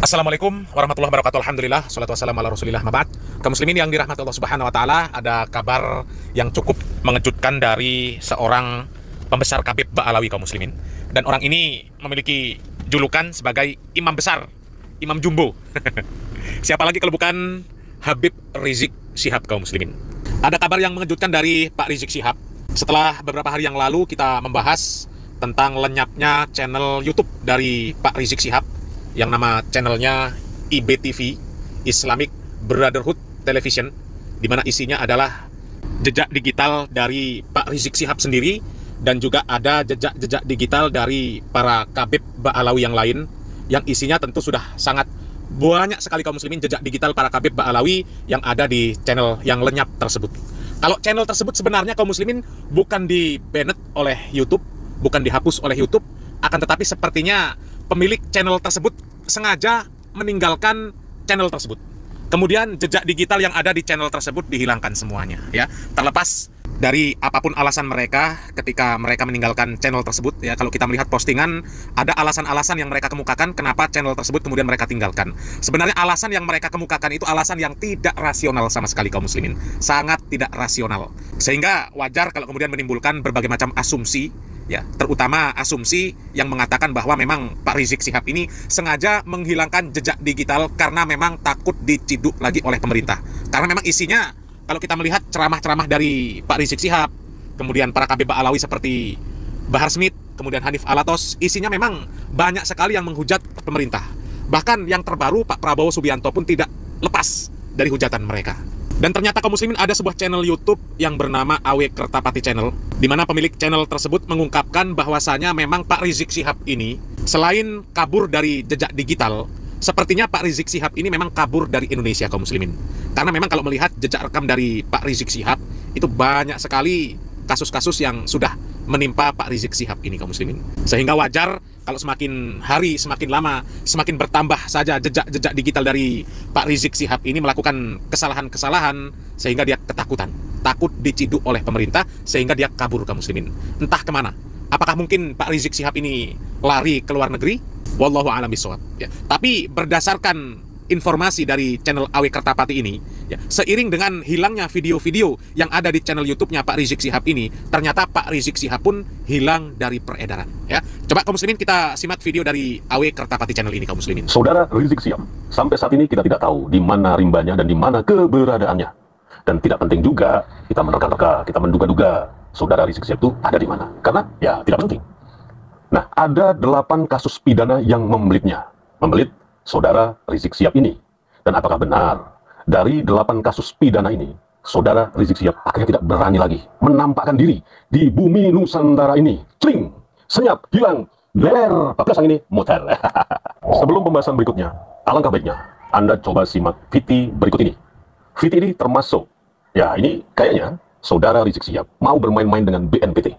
Assalamualaikum warahmatullahi wabarakatuh. Alhamdulillah, salatu wassalamu ala rasulillah, mabad. Kaum muslimin yang dirahmati Allah subhanahu wa ta'ala, ada kabar yang cukup mengejutkan dari seorang pembesar Khabib Ba'alawi kaum muslimin. Dan orang ini memiliki julukan sebagai imam besar, imam jumbo. Siapa lagi kalau bukan Habib Rizik Syihab kaum muslimin. Ada kabar yang mengejutkan dari Pak Rizik Syihab. Setelah beberapa hari yang lalu kita membahas tentang lenyapnya channel YouTube dari Pak Rizik Syihab yang nama channelnya IBTV, Islamic Brotherhood Television, di mana isinya adalah jejak digital dari Pak Rizik Syihab sendiri dan juga ada jejak-jejak digital dari para Khabib Ba'alawi yang lain, yang isinya tentu sudah sangat banyak sekali kaum muslimin jejak digital para Khabib Ba'alawi yang ada di channel yang lenyap tersebut. Kalau channel tersebut sebenarnya kaum muslimin bukan di-banned oleh YouTube, bukan dihapus oleh YouTube, akan tetapi sepertinya pemilik channel tersebut sengaja meninggalkan channel tersebut. Kemudian jejak digital yang ada di channel tersebut dihilangkan semuanya, ya. Terlepas dari apapun alasan mereka ketika mereka meninggalkan channel tersebut, ya. Kalau kita melihat postingan, ada alasan-alasan yang mereka kemukakan kenapa channel tersebut kemudian mereka tinggalkan. Sebenarnya alasan yang mereka kemukakan itu alasan yang tidak rasional sama sekali kaum muslimin. Sangat tidak rasional. Sehingga wajar kalau kemudian menimbulkan berbagai macam asumsi, ya, terutama asumsi yang mengatakan bahwa memang Pak Rizik Syihab ini sengaja menghilangkan jejak digital karena memang takut diciduk lagi oleh pemerintah. Karena memang isinya, kalau kita melihat ceramah-ceramah dari Pak Rizik Syihab, kemudian para Khabib Ba'alawi seperti Bahar Smith, kemudian Hanif Alatos, isinya memang banyak sekali yang menghujat pemerintah. Bahkan yang terbaru Pak Prabowo Subianto pun tidak lepas dari hujatan mereka. Dan ternyata kaum muslimin ada sebuah channel YouTube yang bernama AW Kertapati Channel, di mana pemilik channel tersebut mengungkapkan bahwasanya memang Pak Rizik Syihab ini selain kabur dari jejak digital, sepertinya Pak Rizik Syihab ini memang kabur dari Indonesia kaum muslimin. Karena memang kalau melihat jejak rekam dari Pak Rizik Syihab, itu banyak sekali kasus-kasus yang sudah menimpa Pak Rizik Syihab ini kaum muslimin. Sehingga wajar kalau semakin hari, semakin lama, semakin bertambah saja jejak-jejak digital dari Pak Rizik Syihab ini melakukan kesalahan-kesalahan, sehingga dia ketakutan, takut diciduk oleh pemerintah, sehingga dia kabur kaum muslimin. Entah kemana. Apakah mungkin Pak Rizik Syihab ini lari ke luar negeri? Wallahu a'lam bishawab. Ya. Tapi berdasarkan informasi dari channel AW Kertapati ini, ya, seiring dengan hilangnya video-video yang ada di channel YouTube-nya Pak Rizik Syihab ini, ternyata Pak Rizik Syihab pun hilang dari peredaran. Ya, coba kaum muslimin kita simak video dari AW Kertapati Channel ini kaum muslimin. Saudara Rizik Syihab, sampai saat ini kita tidak tahu di mana rimbanya dan di mana keberadaannya. Dan tidak penting juga kita menerka-nerka, kita menduga-duga saudara Rizik Syihab itu ada di mana. Karena ya tidak penting. Nah, ada 8 kasus pidana yang membelit saudara Rizik Syihab ini. Dan apakah benar dari 8 kasus pidana ini, saudara Rizik Syihab akhirnya tidak berani lagi menampakkan diri di bumi Nusantara ini? Cling, senyap, hilang, ler, paplasang ini motel. Sebelum pembahasan berikutnya, alangkah baiknya Anda coba simak VT berikut ini. VT ini termasuk, ya ini kayaknya saudara Rizik Syihab mau bermain-main dengan BNPT.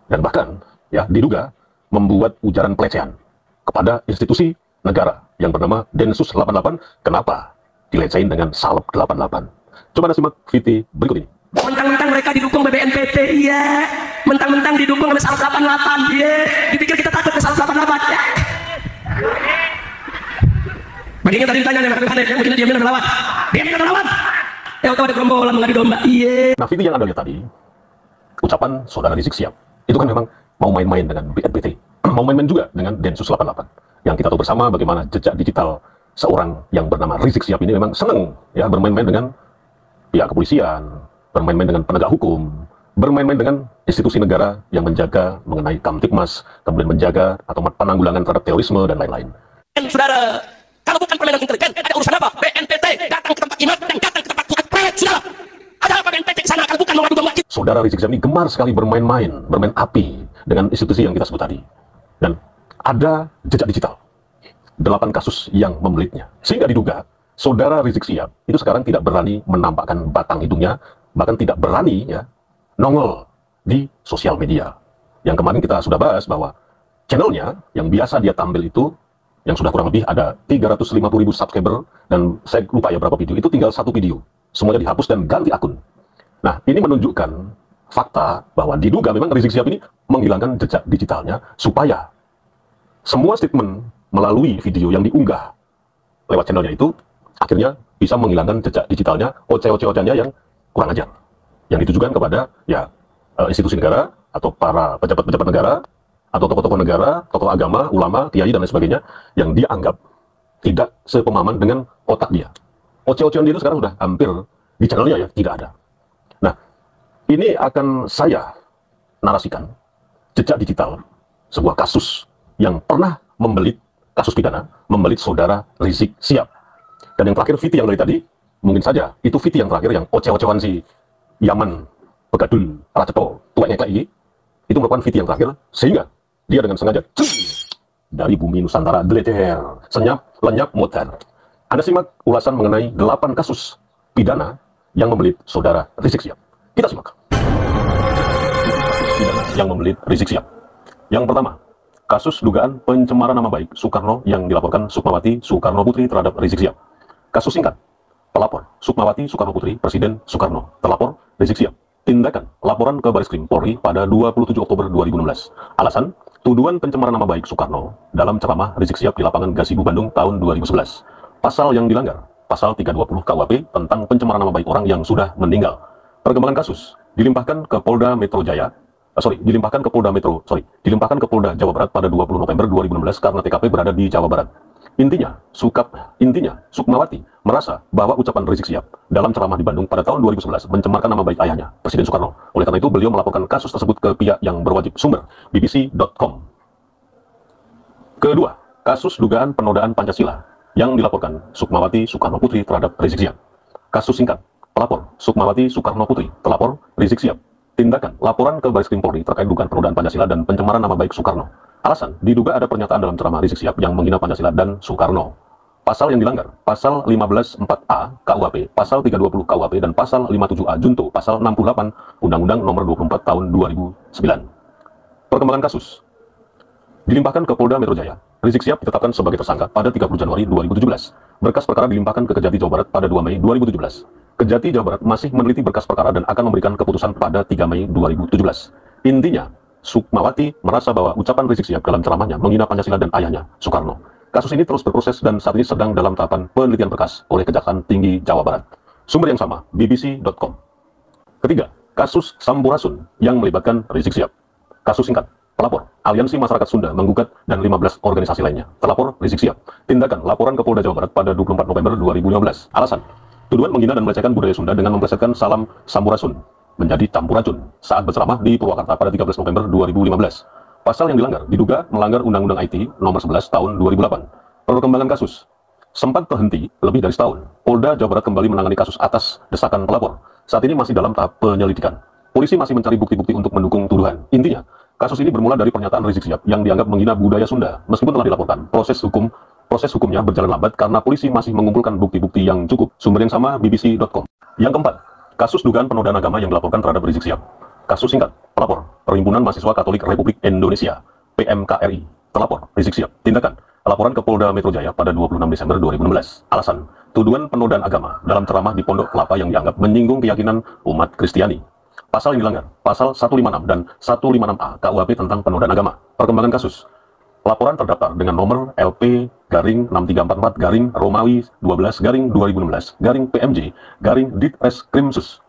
Dan bahkan, ya diduga membuat ujaran pelecehan kepada institusi negara yang bernama Densus 88. Kenapa dilecehin dengan Salep 88? Coba Anda simak VT berikut ini. Mentang-mentang mereka didukung BNPT, iya. Mentang-mentang didukung oleh Salep 88, iya. Dipikir kita takut ke Salep 88, ya. Baginya tadi ditanya nih, mungkin dia minum lawan. Dia minum lawan. Tahu ada gerombolan mengadu domba, iya. Nah, VT yang Anda lihat tadi, ucapan saudara Rizik Syihab, itu kan memang mau main-main dengan BNPT, mau main-main juga dengan Densus 88. Yang kita tahu bersama bagaimana jejak digital seorang yang bernama Rizik Syihab ini memang senang ya bermain-main dengan pihak kepolisian, bermain-main dengan penegak hukum, bermain-main dengan institusi negara yang menjaga mengenai Kamtibmas, kemudian menjaga atau penanggulangan terhadap terorisme dan lain-lain. Saudara, kalau bukan permainan intelijen, ada urusan apa? BNPT datang ke tempat imam dan datang ke tempat Fuad, sudah. Ada apa BNPT di sana kalau bukan mengadu domba? Saudara Rizik Syihab ini gemar sekali bermain api dengan institusi yang kita sebut tadi. Dan ada jejak digital 8 kasus yang membelitnya, sehingga diduga saudara Rizik Syihab itu sekarang tidak berani menampakkan batang hidungnya, bahkan tidak berani ya nongol di sosial media. Yang kemarin kita sudah bahas bahwa channelnya yang biasa dia tampil itu, yang sudah kurang lebih ada 350.000 subscriber, dan saya lupa ya berapa video, itu tinggal 1 video, semuanya dihapus dan ganti akun. Nah, ini menunjukkan fakta bahwa diduga memang Rizik Syihab ini menghilangkan jejak digitalnya supaya semua statement melalui video yang diunggah lewat channelnya itu akhirnya bisa menghilangkan jejak digitalnya oce-oce-oceannya yang kurang ajar, yang ditujukan kepada ya institusi negara atau para pejabat-pejabat negara atau tokoh-tokoh negara, tokoh agama, ulama, kiai dan lain sebagainya yang dia anggap tidak sepemahaman dengan otak dia. Oce-ocean dia itu sekarang sudah hampir di channelnya ya tidak ada. Nah, ini akan saya narasikan jejak digital sebuah kasus yang pernah membelit kasus pidana, membelit saudara Rizik Syihab. Dan yang terakhir Viti yang dari tadi, mungkin saja itu Viti yang terakhir yang oce-ocean si Yaman Begadul Racepo tuwek ngeklek ini, itu merupakan Viti yang terakhir, sehingga dia dengan sengaja dari bumi Nusantara deleter, senyap, lenyap, mutar. Anda simak ulasan mengenai 8 kasus pidana yang membelit saudara Rizik Syihab. Kita simak. Pidana yang membelit Rizik Syihab. Yang pertama, kasus dugaan pencemaran nama baik Soekarno yang dilaporkan Sukmawati Soekarno Putri terhadap Rizik Syihab. Kasus singkat, pelapor Sukmawati Soekarno Putri, Presiden Soekarno. Terlapor Rizik Syihab. Tindakan, laporan ke Baris Krim Polri pada 27 Oktober 2016. Alasan, tuduhan pencemaran nama baik Soekarno dalam ceramah Rizik Syihab di lapangan Gasibu Bandung tahun 2011. Pasal yang dilanggar, pasal 320 KUHP tentang pencemaran nama baik orang yang sudah meninggal. Perkembangan kasus, dilimpahkan ke Polda dilimpahkan ke Polda Jawa Barat pada 20 November 2016 karena TKP berada di Jawa Barat. Intinya, Sukmawati merasa bahwa ucapan Rizik Syihab dalam ceramah di Bandung pada tahun 2011 mencemarkan nama baik ayahnya, Presiden Soekarno. Oleh karena itu, beliau melaporkan kasus tersebut ke pihak yang berwajib. Sumber, BBC.com. Kedua, kasus dugaan penodaan Pancasila yang dilaporkan Sukmawati Soekarno Putri terhadap Rizik Syihab. Kasus singkat, pelapor Sukmawati Soekarno Putri, terlapor Rizik Syihab. Tindakan, laporan ke Baris Krim Polri terkait dugaan penodaan Pancasila dan pencemaran nama baik Soekarno. Alasan, diduga ada pernyataan dalam ceramah Rizik Syihab yang menghina Pancasila dan Soekarno. Pasal yang dilanggar, pasal 15.4a KUHP, pasal 320 KUHP, dan pasal 57a Junto, pasal 68 Undang-Undang Nomor 24 Tahun 2009. Perkembangan kasus, dilimpahkan ke Polda Metro Jaya. Rizik Syihab ditetapkan sebagai tersangka pada 30 Januari 2017. Berkas perkara dilimpahkan ke Kejati Jawa Barat pada 2 Mei 2017. Kejati Jawa Barat masih meneliti berkas perkara dan akan memberikan keputusan pada 3 Mei 2017. Intinya, Sukmawati merasa bahwa ucapan Rizik Syihab dalam ceramahnya menghina Pancasila dan ayahnya, Soekarno. Kasus ini terus berproses dan saat ini sedang dalam tahapan penelitian berkas oleh Kejaksaan Tinggi Jawa Barat. Sumber yang sama, BBC.com. Ketiga, kasus Sampurasun yang melibatkan Rizik Syihab. Kasus singkat, pelapor Aliansi Masyarakat Sunda menggugat dan 15 organisasi lainnya. Terlapor Rizik Syihab. Tindakan, laporan ke Polda Jawa Barat pada 24 November 2015. Alasan, tuduhan menghina dan melecehkan budaya Sunda dengan memplesetkan salam Sampurasun menjadi campuracun saat berceramah di Purwakarta pada 13 November 2015. Pasal yang dilanggar diduga melanggar Undang-Undang IT Nomor 11 Tahun 2008. Perkembangan kasus, sempat terhenti lebih dari setahun. Polda Jawa Barat kembali menangani kasus atas desakan pelapor. Saat ini masih dalam tahap penyelidikan. Polisi masih mencari bukti-bukti untuk mendukung tuduhan. Intinya, kasus ini bermula dari pernyataan Rizik Syihab yang dianggap menghina budaya Sunda. Meskipun telah dilaporkan, proses hukumnya berjalan lambat karena polisi masih mengumpulkan bukti-bukti yang cukup. Sumber yang sama, BBC.com. Yang keempat, kasus dugaan penodaan agama yang dilaporkan terhadap Rizik Syihab. Kasus singkat, pelapor Perhimpunan Mahasiswa Katolik Republik Indonesia, PMKRI. Terlapor Rizik Syihab. Tindakan, laporan ke Polda Metro Jaya pada 26 Desember 2016. Alasan, tuduhan penodaan agama dalam ceramah di Pondok Kelapa yang dianggap menyinggung keyakinan umat Kristiani. Pasal yang dilanggar, pasal 156 dan 156A KUHP tentang penodaan agama. Perkembangan kasus, laporan terdaftar dengan nomor LP-6344 Romawi 12 2016 PMJ Ditreskrimsus.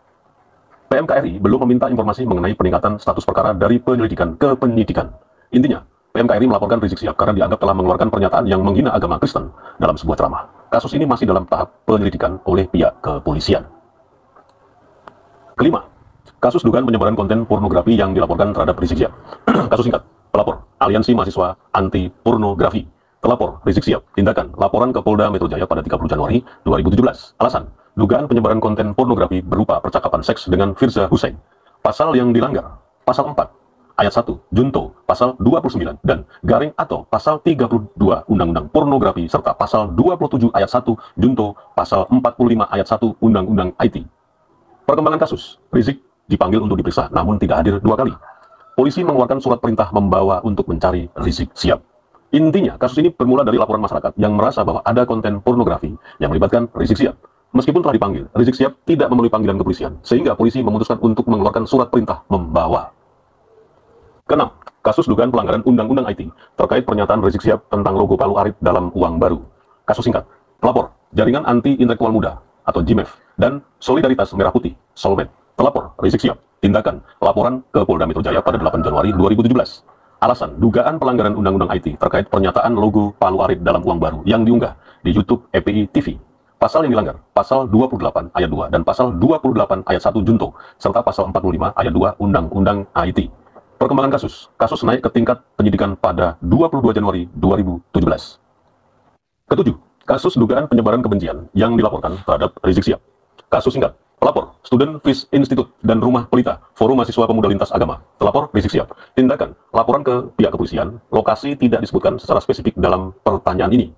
PMKRI belum meminta informasi mengenai peningkatan status perkara dari penyelidikan ke penyidikan. Intinya, PMKRI melaporkan Rizik Syihab karena dianggap telah mengeluarkan pernyataan yang menghina agama Kristen dalam sebuah ceramah. Kasus ini masih dalam tahap penyelidikan oleh pihak kepolisian. Kelima, kasus dugaan penyebaran konten pornografi yang dilaporkan terhadap Rizik Syihab. Kasus singkat, pelapor Aliansi Mahasiswa Anti Pornografi. Terlapor Rizik Syihab. Tindakan, laporan ke Polda Metro Jaya pada 30 Januari 2017. Alasan, dugaan penyebaran konten pornografi berupa percakapan seks dengan Firza Hussein. Pasal yang dilanggar, pasal 4 ayat 1 Junto, pasal 29 dan garing atau pasal 32 Undang-Undang Pornografi serta pasal 27 ayat 1 Junto, pasal 45 ayat 1 Undang-Undang IT. Perkembangan kasus, Rizik dipanggil untuk diperiksa namun tidak hadir 2 kali. Polisi mengeluarkan surat perintah membawa untuk mencari Rizik Syihab. Intinya, kasus ini bermula dari laporan masyarakat yang merasa bahwa ada konten pornografi yang melibatkan Rizik Syihab. Meskipun telah dipanggil, Rizik Syihab tidak memenuhi panggilan kepolisian, sehingga polisi memutuskan untuk mengeluarkan surat perintah membawa. Keenam, kasus dugaan pelanggaran Undang-Undang IT terkait pernyataan Rizik Syihab tentang logo Palu Arit dalam uang baru. Kasus singkat, Pelapor, Jaringan Anti Intelektual Muda atau JIMEF dan Solidaritas Merah Putih, Solmed. Pelapor, Rizik Syihab. Tindakan, laporan ke Polda Metro Jaya pada 8 Januari 2017. Alasan, dugaan pelanggaran Undang-Undang IT terkait pernyataan logo Palu Arit dalam uang baru yang diunggah di YouTube FPI TV. Pasal yang dilanggar, pasal 28 ayat 2 dan pasal 28 ayat 1 Junto, serta pasal 45 ayat 2 Undang-Undang IT. Perkembangan kasus naik ke tingkat penyidikan pada 22 Januari 2017. Ketujuh, kasus dugaan penyebaran kebencian yang dilaporkan terhadap Rizik Syihab. Kasus singkat, pelapor, Student Peace Institute dan Rumah Pelita, Forum Mahasiswa Pemuda Lintas Agama. Pelapor, Rizik Syihab. Tindakan, laporan ke pihak kepolisian, lokasi tidak disebutkan secara spesifik dalam pertanyaan ini.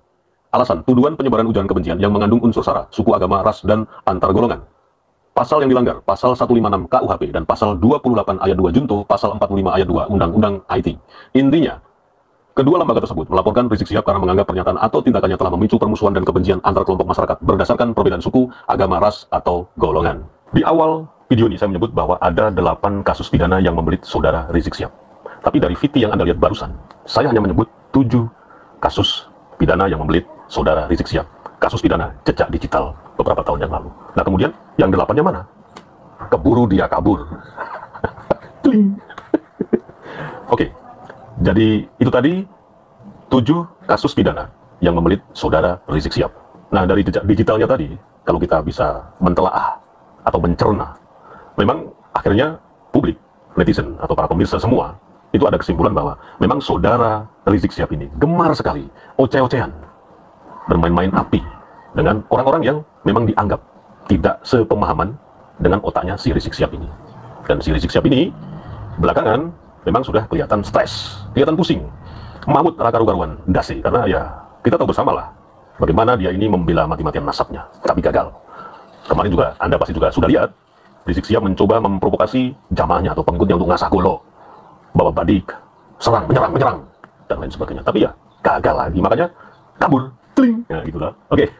Alasan, tuduhan penyebaran ujaran kebencian yang mengandung unsur sara, suku, agama, ras, dan antar golongan. Pasal yang dilanggar, pasal 156 KUHP dan pasal 28 ayat 2 Junto, pasal 45 ayat 2 Undang-Undang IT. Intinya, kedua lembaga tersebut melaporkan Rizik Syihab karena menganggap pernyataan atau tindakannya telah memicu permusuhan dan kebencian antar kelompok masyarakat berdasarkan perbedaan suku, agama, ras, atau golongan. Di awal video ini saya menyebut bahwa ada 8 kasus pidana yang membelit saudara Rizik Syihab. Tapi dari VT yang Anda lihat barusan, saya hanya menyebut 7 kasus pidana yang membelit saudara Rizik Syihab. Kasus pidana jejak digital beberapa tahun yang lalu. Nah kemudian yang 8-nya mana? Keburu dia kabur. Oke. Jadi itu tadi 7 kasus pidana yang membelit saudara Rizik Syihab. Nah dari jejak digitalnya tadi, kalau kita bisa mentelaah atau mencerna, memang akhirnya publik, netizen atau para pemirsa semua itu ada kesimpulan bahwa memang saudara Rizik Syihab ini gemar sekali oceh-ocehan, bermain-main api dengan orang-orang yang memang dianggap tidak sepemahaman dengan otaknya si Rizik Syihab ini. Dan si Rizik Syihab ini belakangan memang sudah kelihatan stres, kelihatan pusing, mamut raka karuan dasi, karena ya kita tahu bersama lah bagaimana dia ini membela mati-matian nasabnya, tapi gagal. Kemarin juga Anda pasti juga sudah lihat Rizik Syihab mencoba memprovokasi jamaahnya atau pengikutnya untuk ngasah golo, bawa badik, serang, menyerang, dan lain sebagainya. Tapi ya gagal lagi, makanya kabur, tling, ya gitulah. Oke.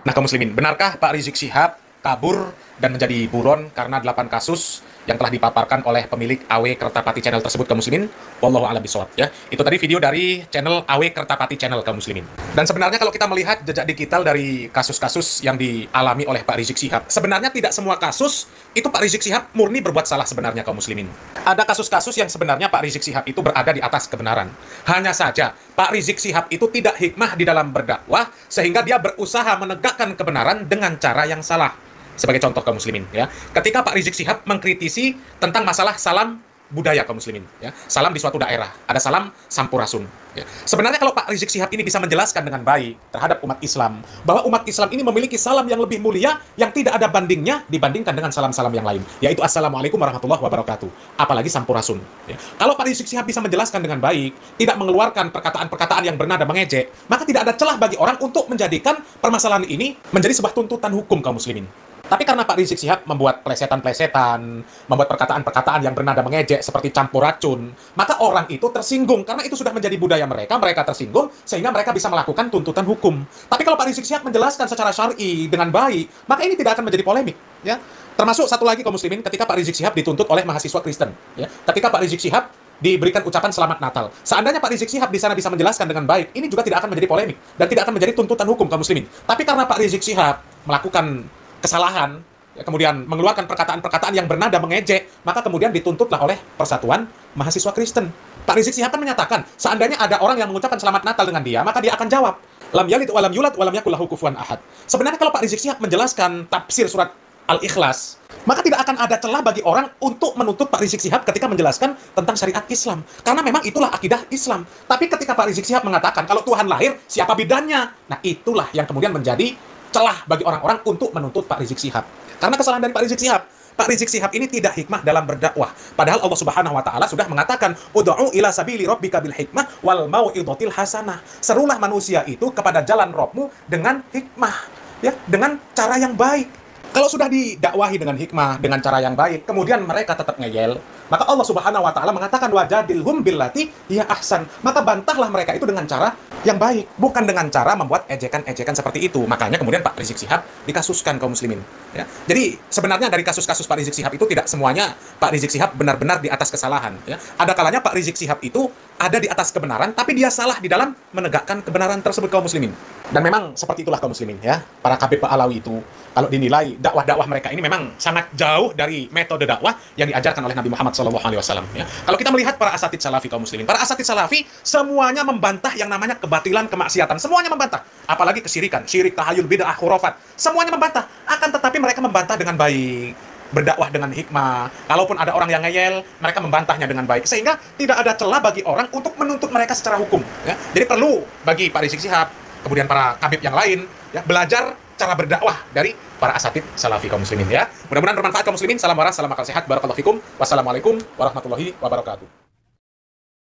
Nah kaum muslimin, benarkah Pak Rizik Syihab kabur dan menjadi buron karena 8 kasus yang telah dipaparkan oleh pemilik AW Kertapati Channel tersebut kaum muslimin? Wallahu a'lam bishawab ya. Itu tadi video dari channel AW Kertapati Channel kaum muslimin. Dan sebenarnya kalau kita melihat jejak digital dari kasus-kasus yang dialami oleh Pak Rizik Syihab, sebenarnya tidak semua kasus itu Pak Rizik Syihab murni berbuat salah sebenarnya kaum muslimin. Ada kasus-kasus yang sebenarnya Pak Rizik Syihab itu berada di atas kebenaran. Hanya saja Pak Rizik Syihab itu tidak hikmah di dalam berdakwah sehingga dia berusaha menegakkan kebenaran dengan cara yang salah. Sebagai contoh kaum muslimin ya, ketika Pak Rizik Syihab mengkritisi tentang masalah salam budaya kaum muslimin ya, salam di suatu daerah ada salam sampurasun ya. Sebenarnya kalau Pak Rizik Syihab ini bisa menjelaskan dengan baik terhadap umat Islam bahwa umat Islam ini memiliki salam yang lebih mulia yang tidak ada bandingnya dibandingkan dengan salam-salam yang lain, yaitu assalamualaikum warahmatullahi wabarakatuh, apalagi sampurasun ya. Kalau Pak Rizik Syihab bisa menjelaskan dengan baik, tidak mengeluarkan perkataan-perkataan yang bernada mengejek, maka tidak ada celah bagi orang untuk menjadikan permasalahan ini menjadi sebuah tuntutan hukum kaum muslimin. Tapi karena Pak Rizik Syihab membuat plesetan-plesetan, membuat perkataan-perkataan yang bernada mengejek seperti campur racun, maka orang itu tersinggung karena itu sudah menjadi budaya mereka, mereka tersinggung sehingga mereka bisa melakukan tuntutan hukum. Tapi kalau Pak Rizik Syihab menjelaskan secara syar'i dengan baik, maka ini tidak akan menjadi polemik, ya. Termasuk satu lagi kaum muslimin, ketika Pak Rizik Syihab dituntut oleh mahasiswa Kristen, ya. Ketika Pak Rizik Syihab diberikan ucapan selamat Natal. Seandainya Pak Rizik Syihab di sana bisa menjelaskan dengan baik, ini juga tidak akan menjadi polemik dan tidak akan menjadi tuntutan hukum kaum muslimin. Tapi karena Pak Rizik Syihab melakukan kesalahan, ya, kemudian mengeluarkan perkataan-perkataan yang bernada mengejek, maka kemudian dituntutlah oleh Persatuan Mahasiswa Kristen. Pak Rizik Syihab kan menyatakan, seandainya ada orang yang mengucapkan selamat Natal dengan dia, maka dia akan jawab, lam yalid wa lam yulad wa lam yakul lahu kufuwan ahad. Sebenarnya kalau Pak Rizik Syihab menjelaskan tafsir surat Al-Ikhlas, maka tidak akan ada celah bagi orang untuk menuntut Pak Rizik Syihab ketika menjelaskan tentang syariat Islam. Karena memang itulah akidah Islam. Tapi ketika Pak Rizik Syihab mengatakan, kalau Tuhan lahir, siapa bidannya? Nah itulah yang kemudian menjadi celah bagi orang-orang untuk menuntut Pak Rizik Syihab. Karena kesalahan dari Pak Rizik Syihab, Pak Rizik Syihab ini tidak hikmah dalam berdakwah. Padahal Allah Subhanahu wa taala sudah mengatakan, "Ud'u ila sabili rabbika bil hikmah wal mau'izatil hasanah." Serulah manusia itu kepada jalan Rabbmu dengan hikmah, ya, dengan cara yang baik. Kalau sudah didakwahi dengan hikmah, dengan cara yang baik, kemudian mereka tetap ngeyel, maka Allah Subhanahu wa taala mengatakan wajadilhum billati hiya ahsan. Maka bantahlah mereka itu dengan cara yang baik, bukan dengan cara membuat ejekan-ejekan seperti itu. Makanya kemudian Pak Rizik Syihab dikasuskan kaum muslimin, ya. Jadi sebenarnya dari kasus-kasus Pak Rizik Syihab itu tidak semuanya Pak Rizik Syihab benar-benar di atas kesalahan, ya. Ada kalanya Pak Rizik Syihab itu ada di atas kebenaran, tapi dia salah di dalam menegakkan kebenaran tersebut kaum muslimin. Dan memang seperti itulah kaum muslimin ya. Para Habib Ba'alawi itu, kalau dinilai dakwah-dakwah mereka ini memang sangat jauh dari metode dakwah yang diajarkan oleh Nabi Muhammad SAW. Ya. Kalau kita melihat para asatid salafi kaum muslimin, para asatid salafi semuanya membantah yang namanya kebatilan, kemaksiatan. Semuanya membantah. Apalagi kesyirikan, syirik, tahayul, bid'ah, khurafat. Semuanya membantah. Akan tetapi mereka membantah dengan baik. Berdakwah dengan hikmah. Kalaupun ada orang yang ngeyel, mereka membantahnya dengan baik. Sehingga tidak ada celah bagi orang untuk menuntut mereka secara hukum. Ya. Jadi perlu bagi Pak Rizik Syihab, kemudian para Habib yang lain, ya, belajar cara berdakwah dari para asatid salafi kaum muslimin. Ya. Mudah-mudahan bermanfaat kaum muslimin. Salam waras, salam akal sehat. Barakallahu fikum. Wassalamualaikum warahmatullahi wabarakatuh.